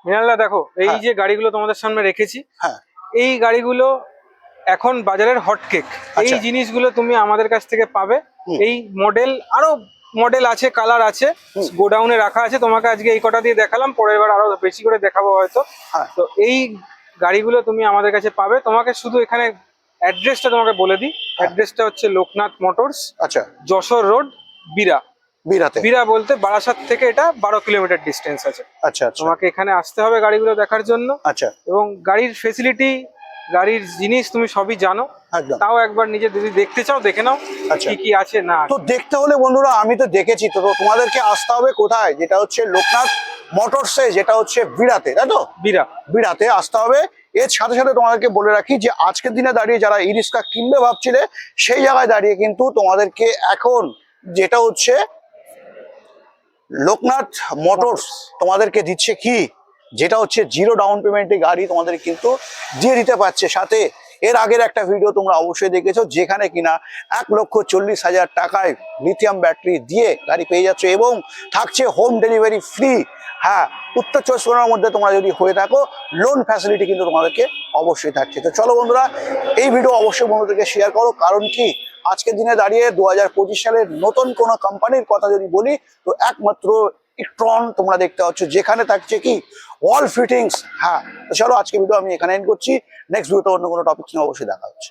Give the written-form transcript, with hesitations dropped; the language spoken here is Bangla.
মৃণালদা দেখো, এই যে গাড়িগুলো তোমাদের সামনে রেখেছি, হ্যাঁ এই গাড়িগুলো এখন বাজারের হটকেক। এই আচ্ছা। জিনিসগুলো তুমি আমাদের কাছ থেকে পাবে। এই মডেল, আরো মডেল আছে, কালার আছে, গোডাউনে রাখা আছে। তোমাকে আজকে এই কটা দিয়ে দেখালাম, পরের বার আরো বেশি করে দেখাবো হয়তো। হ্যাঁ তো এই গাড়িগুলো তুমি আমাদের কাছে পাবে। তোমাকে শুধু এখানে অ্যাড্রেসটা তোমাকে বলে দিই। অ্যাড্রেসটা হচ্ছে লোকনাথ মোটরস, আচ্ছা। যশোর রোড, বিরা। বিরাতে? বিরা বলতে বারাসাত থেকে এটা 12 কিলোমিটার ডিস্টেন্স আছে। আচ্ছা আচ্ছা তোমাকে এখানে আসতে হবে গাড়িগুলো দেখার জন্য। আচ্ছা। এবং গাড়ির ফেসিলিটি, গাড়ির জিনিস তুমি সবই জানো। একদম। তাও একবার নিজে যদি দেখতে চাও দেখে নাও আচ্ছা। কি কি আছে না আছে। তো দেখতে হলে বন্ধুরা আমি তো দেখেছি, তো তোমাদেরকে আসতে হবে কোথায়, যেটা হচ্ছে লোকনাথ মোটরসে, যেটা হচ্ছে বিরাতে, তাই তো? বিরা। বিরাতে আসতে হবে। এর সাথে সাথে তোমাদেরকে বলে রাখি যে আজকের দিনে দাঁড়িয়ে যারা ই রিক্সা কিনবে ভাবছিলে, সেই জায়গায় দাঁড়িয়ে কিন্তু তোমাদেরকে এখন যেটা হচ্ছে লোকনাথ মোটরস তোমাদেরকে দিচ্ছে কি, যেটা হচ্ছে 0 ডাউন পেমেন্টে গাড়ি তোমাদের কিন্তু দিয়ে দিতে পারছে। সাথে এর আগের একটা ভিডিও তোমরা অবশ্যই দেখেছো, যেখানে কিনা 1,40,000 টাকায় লিথিয়াম ব্যাটারি দিয়ে গাড়ি পেয়ে যাচ্ছ এবং থাকছে হোম ডেলিভারি ফ্রি। হ্যাঁ, উত্তর 24 পরগনার মধ্যে তোমরা যদি হয়ে থাকো, লোন ফ্যাসিলিটি কিন্তু তোমাদেরকে অবশ্যই থাকছে। তো চলো বন্ধুরা, এই ভিডিও অবশ্যই বন্ধুদেরকে শেয়ার করো। কারণ কি, আজকের দিনে দাঁড়িয়ে 2025 সালের নতুন কোনো কোম্পানির কথা যদি বলি, তো একমাত্র ইট্রন তোমরা দেখতে পাচ্ছ, যেখানে থাকছে কি ওয়াল ফিটিংস। হ্যাঁ, তো চলো আজকে ভিডিও আমি এখানে এন্ড করছি। নেক্সট ভিডিওতে অন্য কোনো টপিক নিয়ে অবশ্যই দেখা হচ্ছে।